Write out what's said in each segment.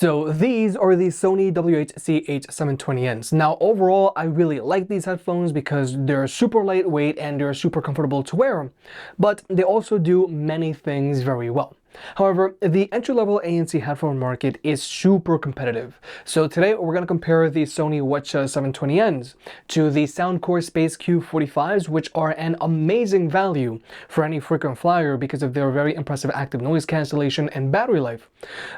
So these are the Sony WH-CH720Ns. Now overall, I really like these headphones because they're super lightweight and they're super comfortable to wear, but they also do many things very well. However, the entry-level ANC headphone market is super competitive. So today we're going to compare the Sony WH-720Ns to the Soundcore Space Q45s, which are an amazing value for any frequent flyer because of their very impressive active noise cancellation and battery life.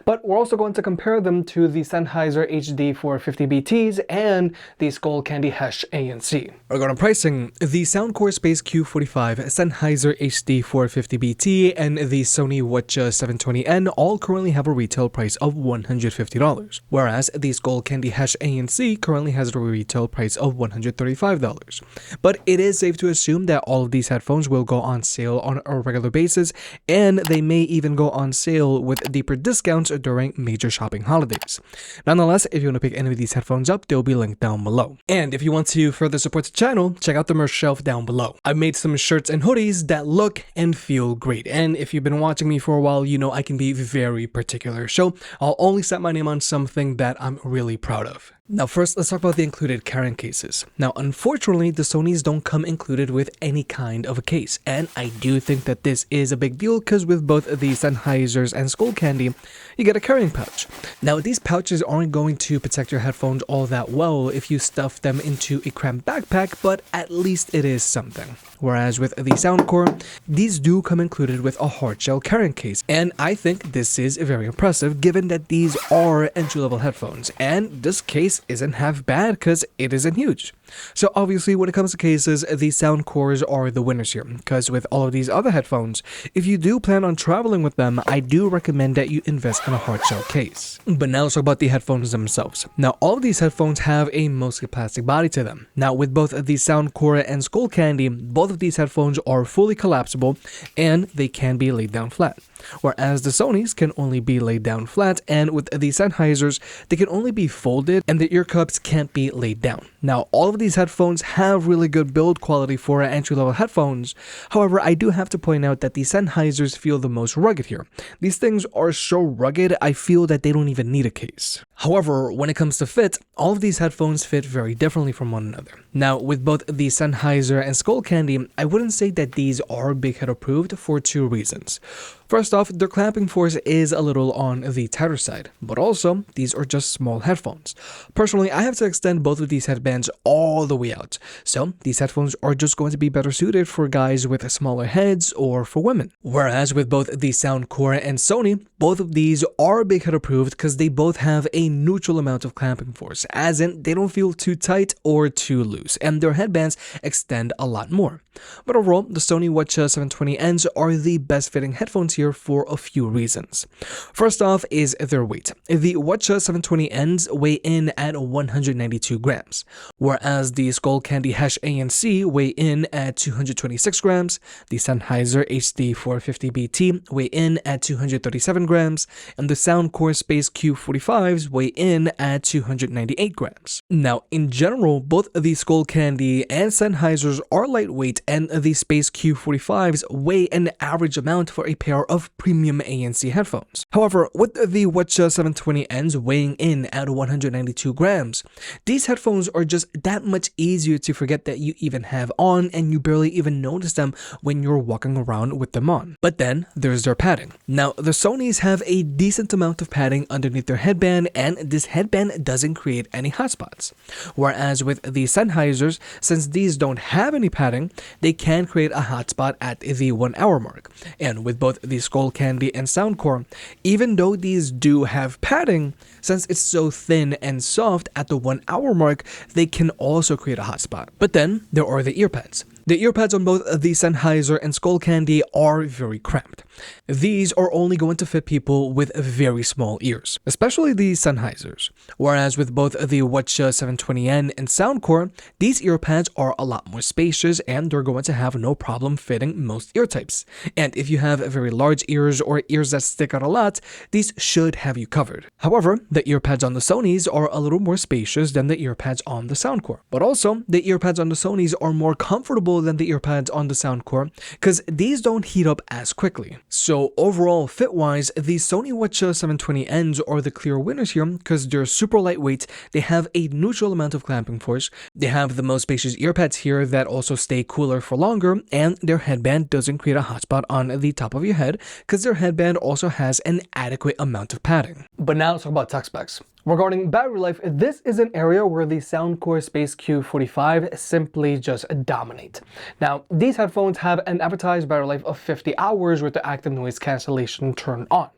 But we're also going to compare them to the Sennheiser HD450BTs and the Skullcandy Hesh ANC. Regarding pricing, the Soundcore Space Q45, Sennheiser HD450BT, and the Sony WH-720N all currently have a retail price of $150, whereas the Skullcandy Hesh ANC currently has a retail price of $135. But it is safe to assume that all of these headphones will go on sale on a regular basis, and they may even go on sale with deeper discounts during major shopping holidays. Nonetheless, if you want to pick any of these headphones up, they'll be linked down below. And if you want to further support the channel, check out the merch shelf down below. I've made some shirts and hoodies that look and feel great, and if you've been watching me for a while, you know I can be very particular, so I'll only set my name on something that I'm really proud of. Now first, let's talk about the included carrying cases. Now unfortunately, the Sonys don't come included with any kind of a case, and I do think that this is a big deal because with both the Sennheisers and Skullcandy, you get a carrying pouch. Now these pouches aren't going to protect your headphones all that well if you stuff them into a cramped backpack, but at least it is something. Whereas with the Soundcore, these do come included with a hardshell carrying case, and I think this is very impressive given that these are entry-level headphones, and this case isn't half bad because it isn't huge. So obviously when it comes to cases, the Soundcores are the winners here, because with all of these other headphones, if you do plan on traveling with them, I do recommend that you invest in a hardshell case. But now let's talk about the headphones themselves. Now all of these headphones have a mostly plastic body to them. Now with both the Soundcore and Skullcandy, both of these headphones are fully collapsible and they can be laid down flat. Whereas the Sonys can only be laid down flat, and with the Sennheisers, they can only be folded and the ear cups can't be laid down. Now, all of these headphones have really good build quality for entry-level headphones. However, I do have to point out that the Sennheisers feel the most rugged here. These things are so rugged, I feel that they don't even need a case. However, when it comes to fit, all of these headphones fit very differently from one another. Now, with both the Sennheiser and Skullcandy, I wouldn't say that these are big head approved for two reasons. First off, their clamping force is a little on the tighter side, but also, these are just small headphones. Personally, I have to extend both of these headbands all the way out, so these headphones are just going to be better suited for guys with smaller heads or for women. Whereas with both the Soundcore and Sony, both of these are big head approved because they both have a neutral amount of clamping force, as in they don't feel too tight or too loose, and their headbands extend a lot more. But overall, the Sony WH-720Ns are the best fitting headphones here for a few reasons. First off is their weight. The WH-720Ns weigh in at 192 grams, whereas the Skullcandy Hesh ANC weigh in at 226 grams, the Sennheiser HD450BT weigh in at 237 grams, and the Soundcore Space Q45s weigh in at 298 grams. Now, in general, both the Skullcandy and Sennheisers are lightweight, and the Space Q45s weigh an average amount for a pair of premium ANC headphones. However, with the WH-720Ns weighing in at 192 grams, these headphones are just that much easier to forget that you even have on, and you barely even notice them when you're walking around with them on. But then there's their padding. Now, the Sonys have a decent amount of padding underneath their headband, and this headband doesn't create any hotspots. Whereas with the Sennheisers, since these don't have any padding, they can create a hotspot at the 1 hour mark. And with both the Skullcandy and Soundcore, even though these do have padding, since it's so thin and soft at the 1 hour mark, they can also create a hotspot. But then there are the ear pads. The ear pads on both the Sennheiser and Skullcandy are very cramped. These are only going to fit people with very small ears, especially the Sennheisers. Whereas with both the WH-720N and Soundcore, these ear pads are a lot more spacious and they're going to have no problem fitting most ear types. And if you have very large ears or ears that stick out a lot, these should have you covered. However, the ear pads on the Sonys are a little more spacious than the ear pads on the Soundcore. But also, the ear pads on the Sonys are more comfortable than the ear pads on the Soundcore because these don't heat up as quickly. So overall, fit-wise, the Sony WH-CH720Ns are the clear winners here because they're super lightweight, they have a neutral amount of clamping force, they have the most spacious earpads here that also stay cooler for longer, and their headband doesn't create a hotspot on the top of your head because their headband also has an adequate amount of padding. But now let's talk about tech specs. Regarding battery life, this is an area where the Soundcore Space Q45 simply just dominate. Now, these headphones have an advertised battery life of 50 hours with the active noise cancellation turned on.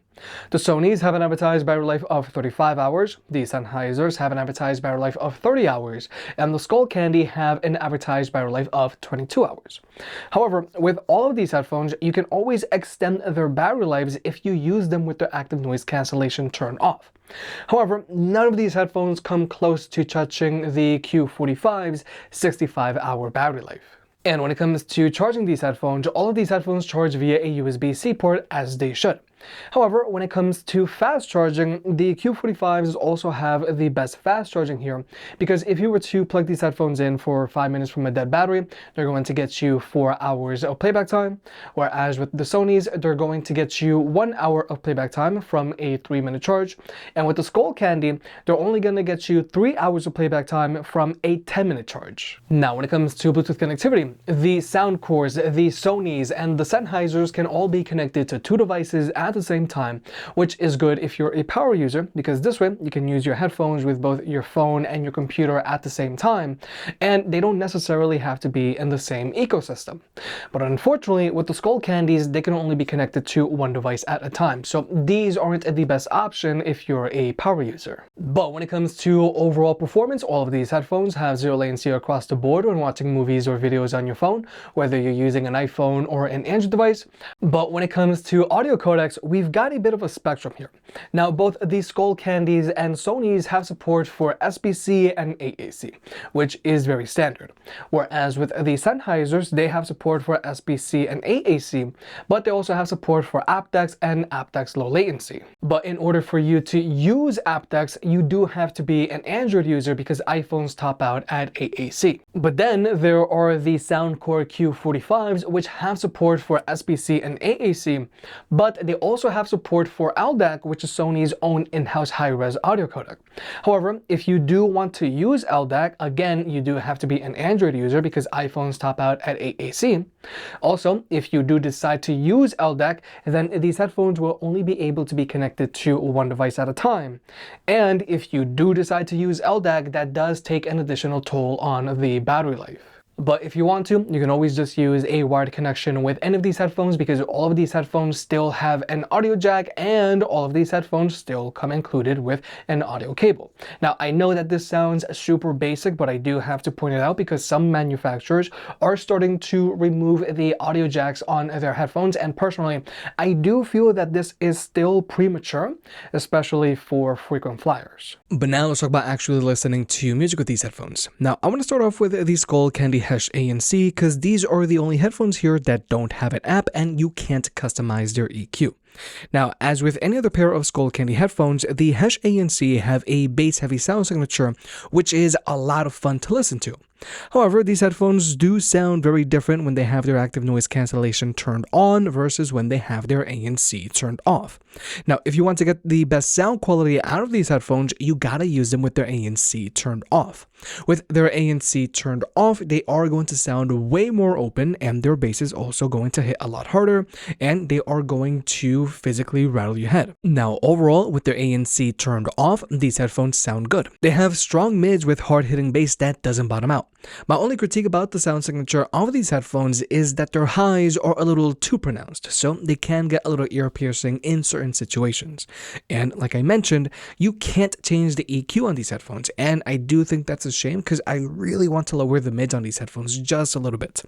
The Sonys have an advertised battery life of 35 hours, the Sennheisers have an advertised battery life of 30 hours, and the Skullcandy have an advertised battery life of 22 hours. However, with all of these headphones, you can always extend their battery lives if you use them with the active noise cancellation turned off. However, none of these headphones come close to touching the Q45's 65-hour battery life. And when it comes to charging these headphones, all of these headphones charge via a USB-C port as they should. However, when it comes to fast charging, the Q45s also have the best fast charging here, because if you were to plug these headphones in for 5 minutes from a dead battery, they're going to get you 4 hours of playback time, whereas with the Sonys, they're going to get you 1 hour of playback time from a 3-minute charge, and with the Skullcandy, they're only going to get you 3 hours of playback time from a 10-minute charge. Now, when it comes to Bluetooth connectivity, the Soundcores, the Sonys, and the Sennheisers can all be connected to 2 devices at the same time, which is good if you're a power user, because this way you can use your headphones with both your phone and your computer at the same time, and they don't necessarily have to be in the same ecosystem. But unfortunately, with the Skullcandies, they can only be connected to 1 device at a time, so these aren't the best option if you're a power user. But when it comes to overall performance, all of these headphones have 0 latency across the board when watching movies or videos on your phone, whether you're using an iPhone or an Android device. But when it comes to audio codecs, we've got a bit of a spectrum here. Now, both the Skullcandies and Sonys have support for SBC and AAC, which is very standard. Whereas with the Sennheisers, they have support for SBC and AAC, but they also have support for aptX and aptX low latency. But in order for you to use aptX, you do have to be an Android user because iPhones top out at AAC. But then there are the Soundcore Q45s, which have support for SBC and AAC, but they also have support for LDAC, which is Sony's own in-house high-res audio codec. However, if you do want to use LDAC, again, you do have to be an Android user because iPhones top out at AAC. Also, if you do decide to use LDAC, then these headphones will only be able to be connected to 1 device at a time. And if you do decide to use LDAC, that does take an additional toll on the battery life. But if you want to, you can always just use a wired connection with any of these headphones because all of these headphones still have an audio jack and all of these headphones still come included with an audio cable. Now, I know that this sounds super basic, but I do have to point it out because some manufacturers are starting to remove the audio jacks on their headphones, and personally, I do feel that this is still premature, especially for frequent flyers. But now let's talk about actually listening to music with these headphones. Now, I want to start off with the Skullcandy Hesh ANC because these are the only headphones here that don't have an app and you can't customize their EQ. Now, as with any other pair of Skullcandy headphones, the Hesh ANC have a bass-heavy sound signature, which is a lot of fun to listen to. However, these headphones do sound very different when they have their active noise cancellation turned on versus when they have their ANC turned off. Now, if you want to get the best sound quality out of these headphones, you gotta use them with their ANC turned off. With their ANC turned off, they are going to sound way more open, and their bass is also going to hit a lot harder, and they are going to physically rattle your head. Now, overall, with their ANC turned off, these headphones sound good. They have strong mids with hard-hitting bass that doesn't bottom out. My only critique about the sound signature of these headphones is that their highs are a little too pronounced, so they can get a little ear-piercing in certain situations. And like I mentioned, you can't change the EQ on these headphones, and I do think that's a shame because I really want to lower the mids on these headphones just a little bit.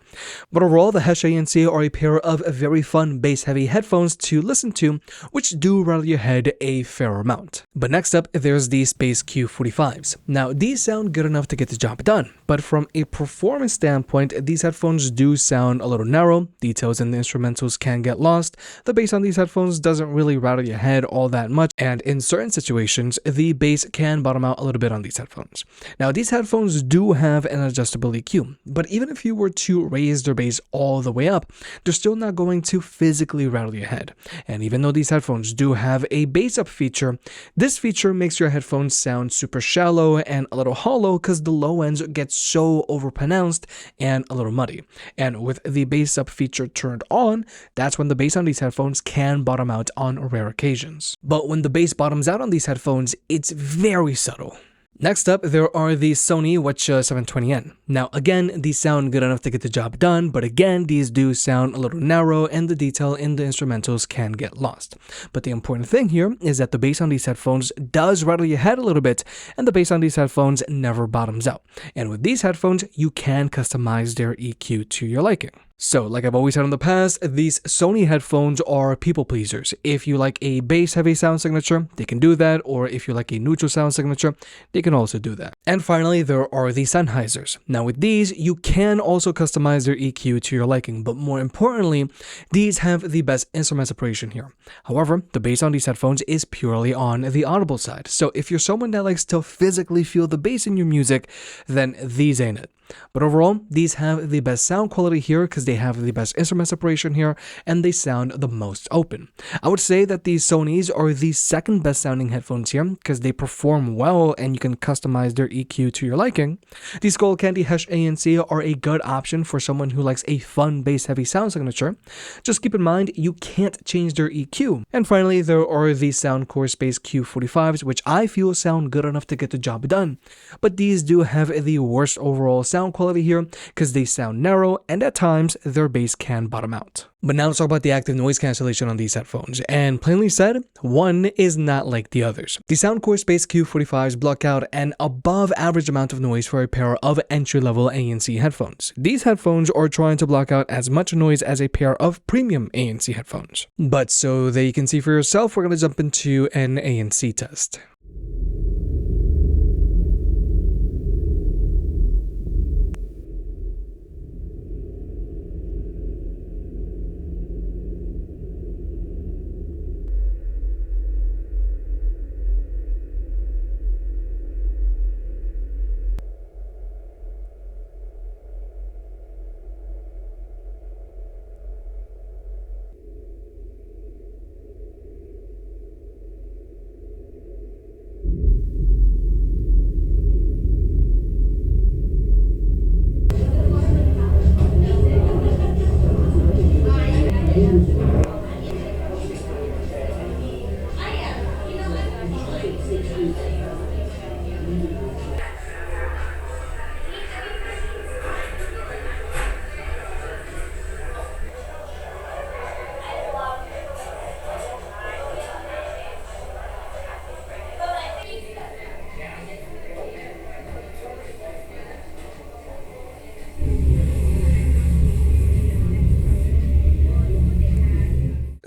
But overall, the Hesh ANC are a pair of very fun bass-heavy headphones to listen to, which do rattle your head a fair amount. But next up, there's the Space Q45s. Now, these sound good enough to get the job done, But from a performance standpoint, these headphones do sound a little narrow, details in the instrumentals can get lost, the bass on these headphones doesn't really rattle your head all that much, and in certain situations, the bass can bottom out a little bit on these headphones. Now, these headphones do have an adjustable EQ, but even if you were to raise their bass all the way up, they're still not going to physically rattle your head. And even though these headphones do have a bass up feature, this feature makes your headphones sound super shallow and a little hollow because the low ends get so overpronounced and a little muddy. And with the bass up feature turned on, that's when the bass on these headphones can bottom out on rare occasions. But when the bass bottoms out on these headphones, it's very subtle. Next up, there are the Sony WH-CH720N. Now again, these sound good enough to get the job done, but again, these do sound a little narrow and the detail in the instrumentals can get lost. But the important thing here is that the bass on these headphones does rattle your head a little bit, and the bass on these headphones never bottoms out. And with these headphones, you can customize their EQ to your liking. So, like I've always said in the past, these Sony headphones are people pleasers. If you like a bass-heavy sound signature, they can do that, or if you like a neutral sound signature, they can also do that. And finally, there are the Sennheisers. Now with these, you can also customize their EQ to your liking, but more importantly, these have the best instrument separation here. However, the bass on these headphones is purely on the audible side. So if you're someone that likes to physically feel the bass in your music, then these ain't it. But overall, these have the best sound quality here because they have the best instrument separation here and they sound the most open. I would say that these Sonys are the second best sounding headphones here because they perform well and you can customize their EQ to your liking. These Skullcandy Hesh ANC are a good option for someone who likes a fun bass heavy sound signature. Just keep in mind you can't change their EQ. And finally, there are the Soundcore Space Q45s, which I feel sound good enough to get the job done. But these do have the worst overall sound quality here because they sound narrow and at times their bass can bottom out. But now let's talk about the active noise cancellation on these headphones, and plainly said, one is not like the others. The Soundcore Space Q45s block out an above average amount of noise for a pair of entry-level ANC headphones. These headphones are trying to block out as much noise as a pair of premium ANC headphones. But so that you can see for yourself, we're going to jump into an ANC test.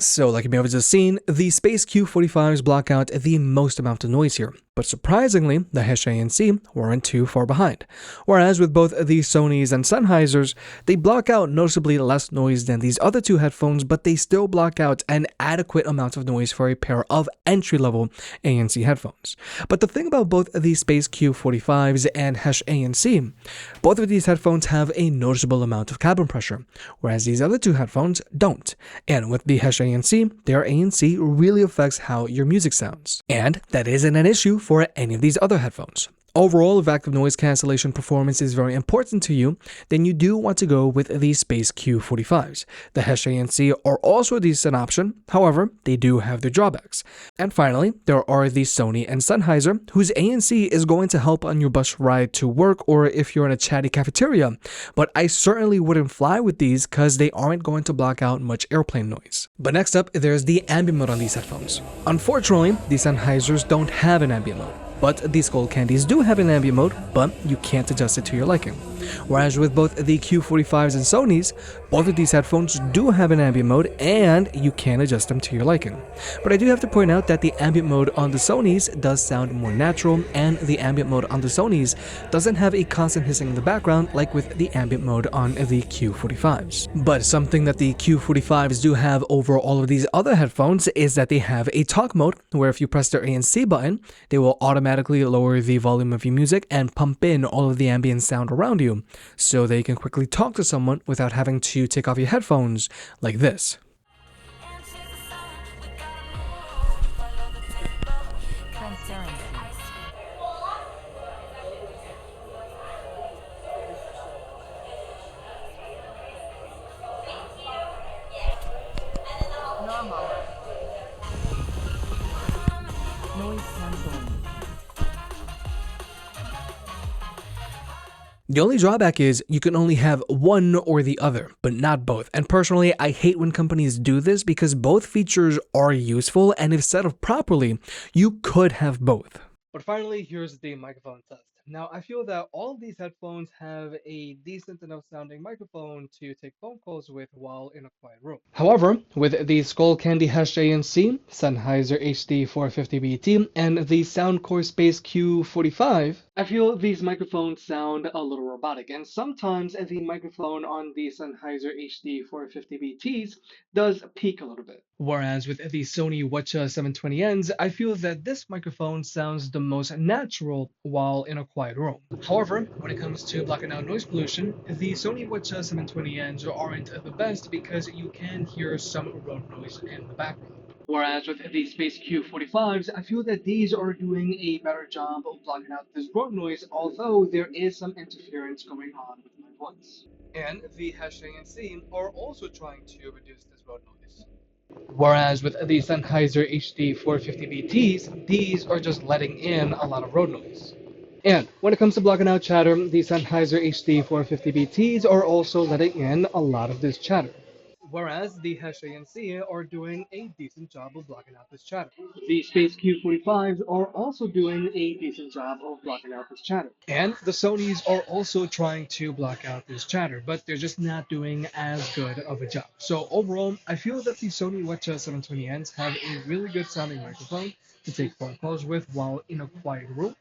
So like you may have just seen, the Space Q45s block out the most amount of noise here. But surprisingly, the Hesh ANC weren't too far behind. Whereas with both the Sonys and Sennheisers, they block out noticeably less noise than these other two headphones, but they still block out an adequate amount of noise for a pair of entry-level ANC headphones. But the thing about both the Space Q45s and Hesh ANC, both of these headphones have a noticeable amount of cabin pressure, whereas these other two headphones don't. And with the Hesh ANC, their ANC really affects how your music sounds. And that isn't an issue for any of these other headphones. Overall, if active noise cancellation performance is very important to you, then you do want to go with the Space Q45s. The Hesh ANC are also a decent option, however, they do have their drawbacks. And finally, there are the Sony and Sennheiser, whose ANC is going to help on your bus ride to work or if you're in a chatty cafeteria, but I certainly wouldn't fly with these because they aren't going to block out much airplane noise. But next up, there's the ambient mode on these headphones. Unfortunately, the Sennheisers don't have an ambient mode. But these Skullcandys do have an ambient mode, but you can't adjust it to your liking. Whereas with both the Q45s and Sony's, both of these headphones do have an ambient mode and you can adjust them to your liking. But I do have to point out that the ambient mode on the Sony's does sound more natural, and the ambient mode on the Sony's doesn't have a constant hissing in the background like with the ambient mode on the Q45s. But something that the Q45s do have over all of these other headphones is that they have a talk mode where if you press their ANC button, they will automatically lower the volume of your music and pump in all of the ambient sound around you, so that you can quickly talk to someone without having to take off your headphones like this. The only drawback is you can only have one or the other, but not both. And personally, I hate when companies do this because both features are useful, and if set up properly, you could have both. But finally, here's the microphone test. Now, I feel that all of these headphones have a decent enough sounding microphone to take phone calls with while in a quiet room. However, with the Skullcandy Hesh ANC, Sennheiser HD450BT, and the Soundcore Space Q45, I feel these microphones sound a little robotic, and sometimes the microphone on the Sennheiser HD450BTs does peak a little bit. Whereas with the Sony WH-CH720Ns, I feel that this microphone sounds the most natural while in a quiet room. However, when it comes to blocking out noise pollution, the Sony WH-CH720Ns aren't the best because you can hear some road noise in the background. Whereas with the Space Q45s, I feel that these are doing a better job of blocking out this road noise, although there is some interference going on with my voice. And the Hesh ANC are also trying to reduce this road noise. Whereas with the Sennheiser HD450BTs, these are just letting in a lot of road noise. And when it comes to blocking out chatter, the Sennheiser HD450BTs are also letting in a lot of this chatter. Whereas the Hesh ANC are doing a decent job of blocking out this chatter. The Space Q45s are also doing a decent job of blocking out this chatter. And the Sonys are also trying to block out this chatter, but they're just not doing as good of a job. So overall, I feel that the Sony WH-720Ns have a really good sounding microphone to take phone calls with while in a quiet room.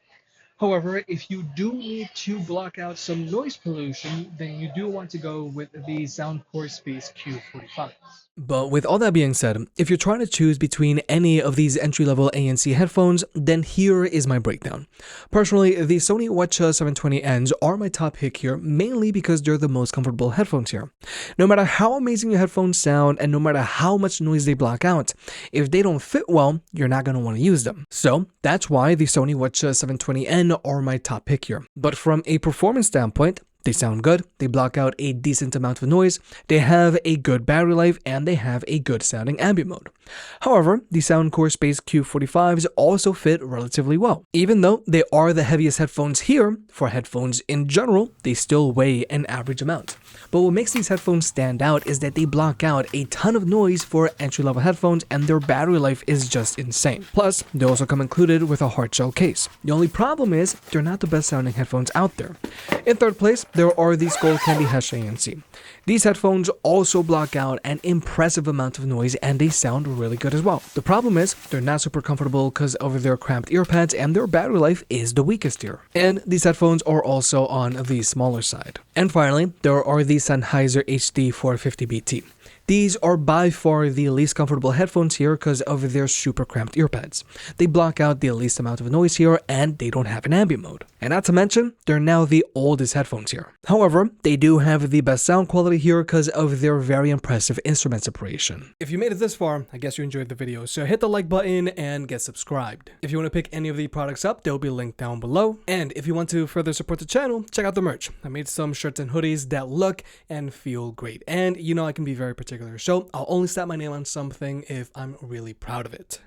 However, if you do need to block out some noise pollution, then you do want to go with the Soundcore Space Q45. But with all that being said, if you're trying to choose between any of these entry-level ANC headphones, then here is my breakdown. Personally, the Sony WH-720Ns are my top pick here, mainly because they're the most comfortable headphones here. No matter how amazing your headphones sound, and no matter how much noise they block out, if they don't fit well, you're not going to want to use them. So that's why the Sony WH-720N are my top pick here. But from a performance standpoint, they sound good, they block out a decent amount of noise, they have a good battery life, and they have a good sounding ambient mode. However, the Soundcore Space Q45s also fit relatively well. Even though they are the heaviest headphones here, for headphones in general, they still weigh an average amount. But what makes these headphones stand out is that they block out a ton of noise for entry-level headphones, and their battery life is just insane. Plus, they also come included with a hard shell case. The only problem is, they're not the best sounding headphones out there. In third place, there are the Skullcandy Hesh ANC. These headphones also block out an impressive amount of noise, and they sound really good as well. The problem is, they're not super comfortable because of their cramped ear pads, and their battery life is the weakest here. And these headphones are also on the smaller side. And finally, there are the Sennheiser HD450BT. These are by far the least comfortable headphones here because of their super cramped earpads. They block out the least amount of noise here, and they don't have an ambient mode. And not to mention, they're now the oldest headphones here. However, they do have the best sound quality here because of their very impressive instrument separation. If you made it this far, I guess you enjoyed the video, so hit the like button and get subscribed. If you want to pick any of the products up, they'll be linked down below. And if you want to further support the channel, check out the merch. I made some shirts and hoodies that look and feel great. And you know I can be very particular, so I'll only slap my name on something if I'm really proud of it.